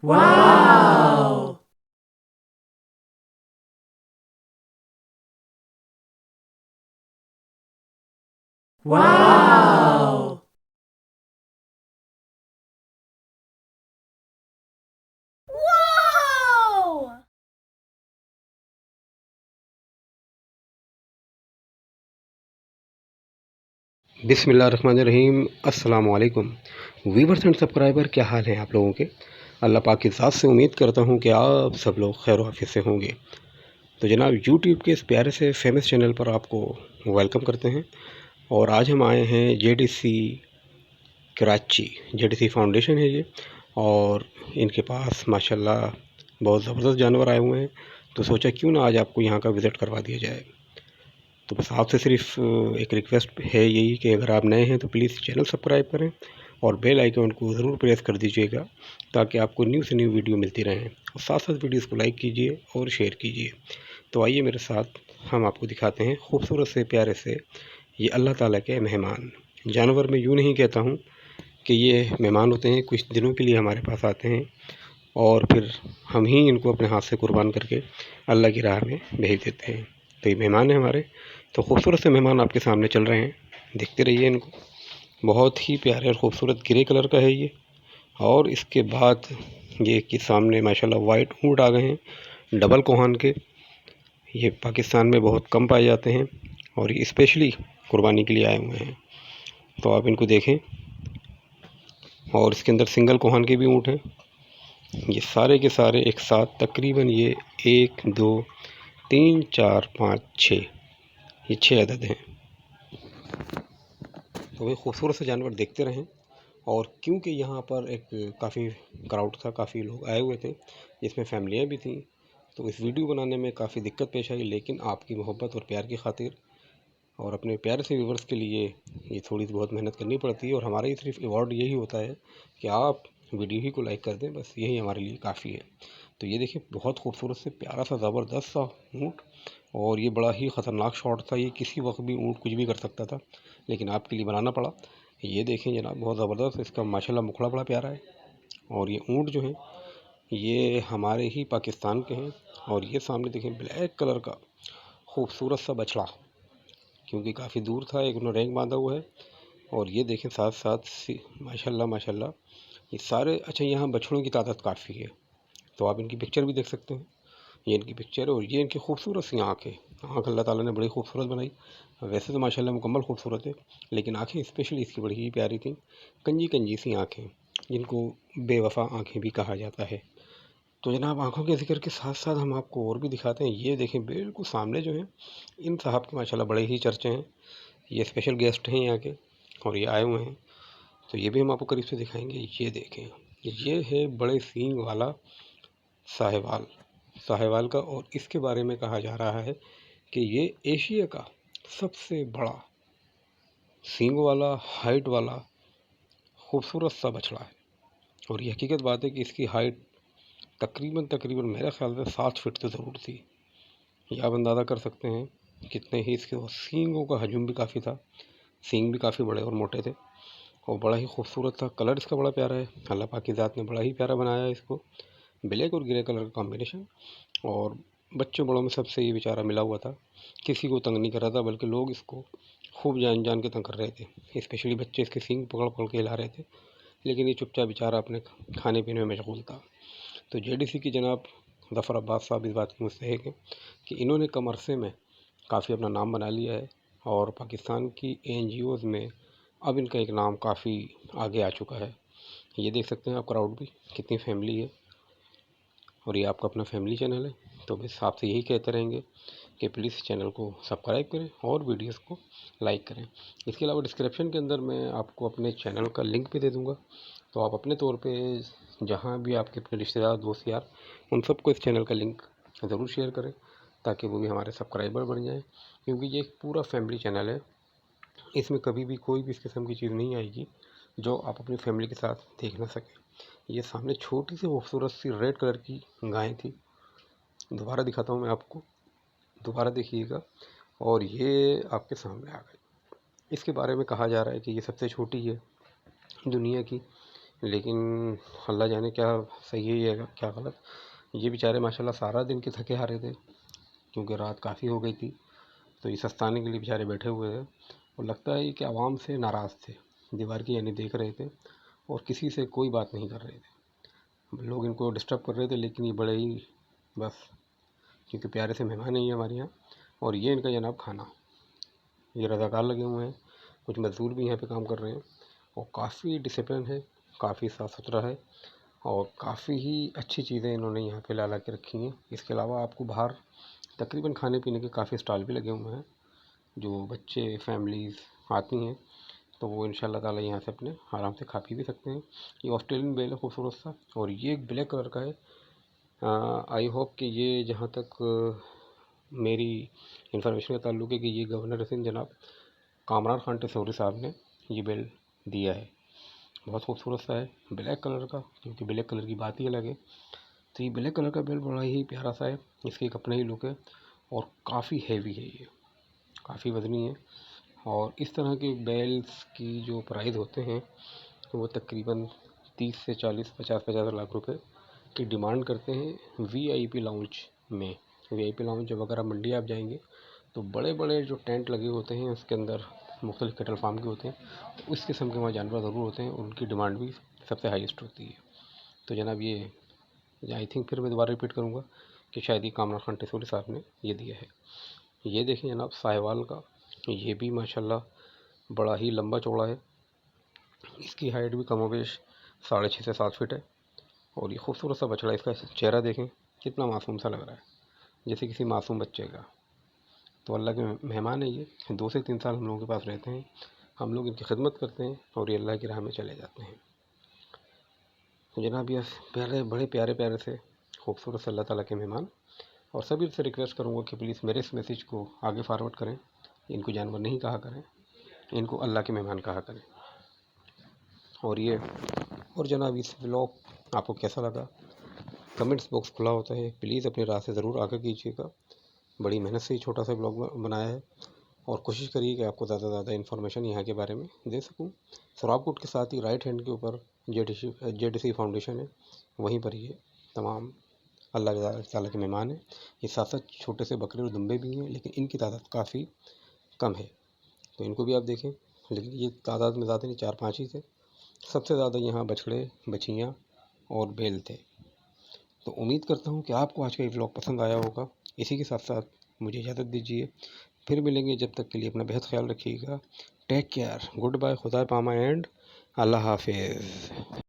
Wow! Wow! Wow! बिस्मिल्लाहिर्रहमानिर्रहीम। अस्सलाम वालेकुम वीवर्स एंड सब्सक्राइबर, क्या हाल है आप लोगों के। अल्लाह पाक की ज़ात से उम्मीद करता हूँ कि आप सब लोग खैर वाफियत से होंगे। तो जनाब, यूट्यूब के इस प्यारे से फेमस चैनल पर आपको वेलकम करते हैं। और आज हम आए हैं जेडीसी कराची। जेडीसी फाउंडेशन है ये, और इनके पास माशाल्लाह बहुत ज़बरदस्त जानवर आए हुए हैं। तो सोचा क्यों ना आज आपको यहाँ का विज़िट करवा दिया जाए। तो बस आपसे सिर्फ एक रिक्वेस्ट है यही कि अगर आप नए हैं तो प्लीज़ चैनल सब्सक्राइब करें और बेल आइकन को ज़रूर प्रेस कर दीजिएगा, ताकि आपको न्यू से न्यू वीडियो मिलती रहें। और साथ साथ वीडियोस को लाइक कीजिए और शेयर कीजिए। तो आइए मेरे साथ, हम आपको दिखाते हैं खूबसूरत से प्यारे से ये अल्लाह ताला के मेहमान जानवर। मैं यूँ नहीं कहता हूँ कि ये मेहमान होते हैं, कुछ दिनों के लिए हमारे पास आते हैं और फिर हम ही इनको अपने हाथ से कुर्बान करके अल्लाह की राह में भेज देते हैं। तो ये मेहमान हैं हमारे। तो खूबसूरत से मेहमान आपके सामने चल रहे हैं, देखते रहिए इनको। बहुत ही प्यारे और खूबसूरत ग्रे कलर का है ये। और इसके बाद ये कि सामने माशाल्लाह वाइट ऊँट आ गए हैं, डबल कोहान के। ये पाकिस्तान में बहुत कम पाए जाते हैं और ये स्पेशली कुर्बानी के लिए आए हुए हैं। तो आप इनको देखें। और इसके अंदर सिंगल कोहान के भी ऊँट हैं। ये सारे के सारे एक साथ तकरीबन ये 1 2 3 4 5 6, ये 6 अदद हैं। तो ये खूबसूरत से जानवर देखते रहें। और क्योंकि यहाँ पर एक काफ़ी क्राउड था, काफ़ी लोग आए हुए थे, जिसमें फैमिलियाँ भी थीं, तो इस वीडियो बनाने में काफ़ी दिक्कत पेश आई। लेकिन आपकी मोहब्बत और प्यार की खातिर और अपने प्यारे से व्यूवर्स के लिए ये थोड़ी बहुत मेहनत करनी पड़ती है। और हमारा ये सिर्फ अवार्ड यही होता है कि आप वीडियो ही को लाइक कर दें, बस यही हमारे लिए काफ़ी है। तो ये देखिए, बहुत खूबसूरत से प्यारा सा ज़बरदस्त सा ऊँट। और ये बड़ा ही ख़तरनाक शॉट था। ये किसी वक्त भी ऊँट कुछ भी कर सकता था, लेकिन आपके लिए बनाना पड़ा। ये देखें जनाब, बहुत ज़बरदस्त इसका माशाल्लाह मुखड़ा बड़ा प्यारा है। और ये ऊँट जो है ये हमारे ही पाकिस्तान के हैं। और ये सामने देखें ब्लैक कलर का खूबसूरत सा बछड़ा, क्योंकि काफ़ी दूर था, एक उन्होंने रैंक बांधा हुआ है। और ये देखें साथ साथ माशाल्लाह माशाल्लाह ये सारे। अच्छा, यहाँ बछड़ों की तादाद काफ़ी है, तो आप इनकी पिक्चर भी देख सकते हैं। ये इनकी पिक्चर है और ये इनकी खूबसूरत सी आँख है। आँख अल्लाह ताला ने बड़ी खूबसूरत बनाई। वैसे तो माशाल्लाह मुकम्मल खूबसूरत है, लेकिन आँखें स्पेशली इसकी बड़ी ही प्यारी थी। कंजी कंजी सी आँखें, जिनको बेवफा आँखें भी कहा जाता है। तो जनाब, आँखों के ज़िक्र के साथ साथ हम आपको और भी दिखाते हैं। ये देखें बिल्कुल सामने जो है, इन साहब के माशाल्लाह बड़े ही चर्चे हैं। ये स्पेशल गेस्ट हैं यहाँ के और ये आए हुए हैं, तो ये भी हम आपको करीब से दिखाएंगे। ये देखें, ये है बड़े सींग वाला साहिवाल, साहिवाल का। और इसके बारे में कहा जा रहा है कि ये एशिया का सबसे बड़ा सींग वाला, हाइट वाला खूबसूरत सा बछड़ा है। और ये हकीकत बात है कि इसकी हाइट तकरीबन तकरीबन मेरे ख्याल से 7 फीट तो ज़रूर थी। ये आप अंदाज़ा कर सकते हैं कितने ही इसके सींगों का हजम भी काफ़ी था। सींग भी काफ़ी बड़े और मोटे थे और बड़ा ही खूबसूरत था। कलर इसका बड़ा प्यारा है, अल्लाह पाक की ज़ात ने बड़ा ही प्यारा बनाया है इसको। ब्लैक और ग्रे कलर का कॉम्बिनेशन। और बच्चों बड़ों में सबसे ये बेचारा मिला हुआ था, किसी को तंग नहीं कर रहा था, बल्कि लोग इसको खूब जान जान के तंग कर रहे थे। स्पेशली बच्चे इसके सींग पकड़ पकड़ के हिला रहे थे, लेकिन ये चुपचाप बेचारा अपने खाने पीने में मशगूल था। तो जेडीसी की जनाब ज़फ़र अब्बास साहब इस बात की मुस्तहिक है कि इन्होंने कम अरसे में काफ़ी अपना नाम बना लिया है। और पाकिस्तान की एनजीओज़ में अब इनका एक नाम काफ़ी आगे आ चुका है। ये देख सकते हैं आप क्राउड भी, कितनी फैमिली है। और ये आपका अपना फैमिली चैनल है, तो बस आपसे यही कहते रहेंगे कि प्लीज़ चैनल को सब्सक्राइब करें और वीडियोस को लाइक करें। इसके अलावा डिस्क्रिप्शन के अंदर मैं आपको अपने चैनल का लिंक भी दे दूँगा, तो आप अपने तौर पे जहाँ भी आपके अपने रिश्तेदार, दोस्त, यार, उन सबको इस चैनल का लिंक ज़रूर शेयर करें, ताकि वो भी हमारे सब्सक्राइबर बन जाएँ। क्योंकि ये एक पूरा फैमिली चैनल है, इसमें कभी भी कोई भी इस किस्म की चीज़ नहीं आएगी जो आप अपनी फैमिली के साथ देख ना सकें। ये सामने छोटी सी खूबसूरत सी रेड कलर की गाय थी। दोबारा दिखाता हूँ मैं आपको, दोबारा देखिएगा। और ये आपके सामने आ गई। इसके बारे में कहा जा रहा है कि ये सबसे छोटी है दुनिया की, लेकिन अल्लाह जाने क्या सही है या क्या गलत। ये बेचारे माशाल्लाह सारा दिन के थके हारे थे, क्योंकि रात काफ़ी हो गई थी। तो ये सस्ताने के लिए बेचारे बैठे हुए थे और लगता है कि आवाम से नाराज़ थे, दीवार की यानी देख रहे थे और किसी से कोई बात नहीं कर रहे थे। लोग इनको डिस्टर्ब कर रहे थे, लेकिन ये बड़े ही बस, क्योंकि प्यारे से मेहमान नहीं है हमारे यहाँ। और ये इनका जनाब खाना, ये रज़ाकार लगे हुए हैं, कुछ मज़दूर भी यहाँ पे काम कर रहे हैं और काफ़ी डिसिप्लिन है, काफ़ी साफ़ सुथरा है और काफ़ी ही अच्छी चीज़ें इन्होंने यहाँ पे ला के रखी हैं। इसके अलावा आपको बाहर तकरीबन खाने पीने के काफ़ी स्टॉल भी लगे हुए हैं, जो बच्चे फैमिलीज़ आती हैं तो वो इंशाल्लाह ताला यहाँ से अपने आराम से खा पी भी सकते हैं। ये ऑस्ट्रेलियन बेल है खूबसूरत सा, और ये एक ब्लैक कलर का है। आई होप कि ये जहाँ तक मेरी इंफॉर्मेशन का ताल्लुक है कि ये गवर्नर सिंह जनाब कामरान खान टेसौरी साहब ने ये बेल दिया है। बहुत खूबसूरत सा है, ब्लैक कलर का, क्योंकि ब्लैक कलर की बात ही अलग है। तो ये ब्लैक कलर का बेल बड़ा ही प्यारा सा है, इसकी एक अपना ही लुक है और काफ़ी हैवी है, ये काफ़ी वज़नी है। और इस तरह के बेल्स की जो प्राइस होते हैं तो वो तकरीबन 30 से 40, 50 लाख रुपए की डिमांड करते हैं वीआईपी लाउंज में। वीआईपी लाउंज जब अगर आप मंडी आप जाएंगे तो बड़े बड़े जो टेंट लगे होते हैं उसके अंदर मुख्तलिफ कैटल फार्म के होते हैं, तो उस किस्म के वहाँ जानवर ज़रूर होते हैं, उनकी डिमांड भी सबसे हाईएस्ट होती है। तो जनाब ये आई थिंक फिर मैं दोबारा रिपीट करूँगा कि शायद ये कामरान खान टेसौरी साहब ने ये दिया है। ये देखें जनाब साहिवाल का, ये भी माशाल्लाह बड़ा ही लंबा चौड़ा है, इसकी हाइट भी कमोबेश 6.5 से 7 फीट है। और ये खूबसूरत सा बछड़ा, इसका चेहरा देखें कितना मासूम सा लग रहा है, जैसे किसी मासूम बच्चे का। तो अल्लाह के मेहमान है ये, 2 से 3 साल हम लोगों के पास रहते हैं, हम लोग इनकी खिदमत करते हैं और ये अल्लाह की राह में चले जाते हैं। तो जनाब ये प्यारे, बड़े प्यारे प्यारे से खूबसूरत से अल्लाह ताला के मेहमान। और सभी से रिक्वेस्ट करूँगा कि प्लीज़ मेरे इस मैसेज को आगे फॉरवर्ड करें, इनको जानवर नहीं कहा करें, इनको अल्लाह के मेहमान कहा करें। और जनाब इस व्लॉग आपको कैसा लगा, कमेंट्स बॉक्स खुला होता है, प्लीज़ अपनी राय से ज़रूर आगे कीजिएगा। बड़ी मेहनत से ही छोटा सा ब्लॉग बनाया है और कोशिश करिए कि आपको ज़्यादा से ज़्यादा इन्फॉर्मेशन यहाँ के बारे में दे सकूँ। सराबकोट के साथ ही राइट हैंड के ऊपर जेडीसी फाउंडेशन है, वहीं पर ये तमाम अल्लाह ताला के मेहमान हैं। ये 7 छोटे से बकरे और दुम्बे भी हैं, लेकिन इनकी तादाद काफ़ी कम है, तो इनको भी आप देखें। लेकिन ये तादाद में ज़्यादा नहीं, 4-5 ही थे। सबसे ज़्यादा यहाँ बछड़े, बछियाँ और बैल थे। तो उम्मीद करता हूँ कि आपको आज का ये व्लॉग पसंद आया होगा। इसी के साथ साथ मुझे इजाज़त दीजिए, फिर मिलेंगे, जब तक के लिए अपना बेहद ख्याल रखिएगा। टेक केयर, गुड बाय, खुदा पामा एंड अल्लाह हाफिज़।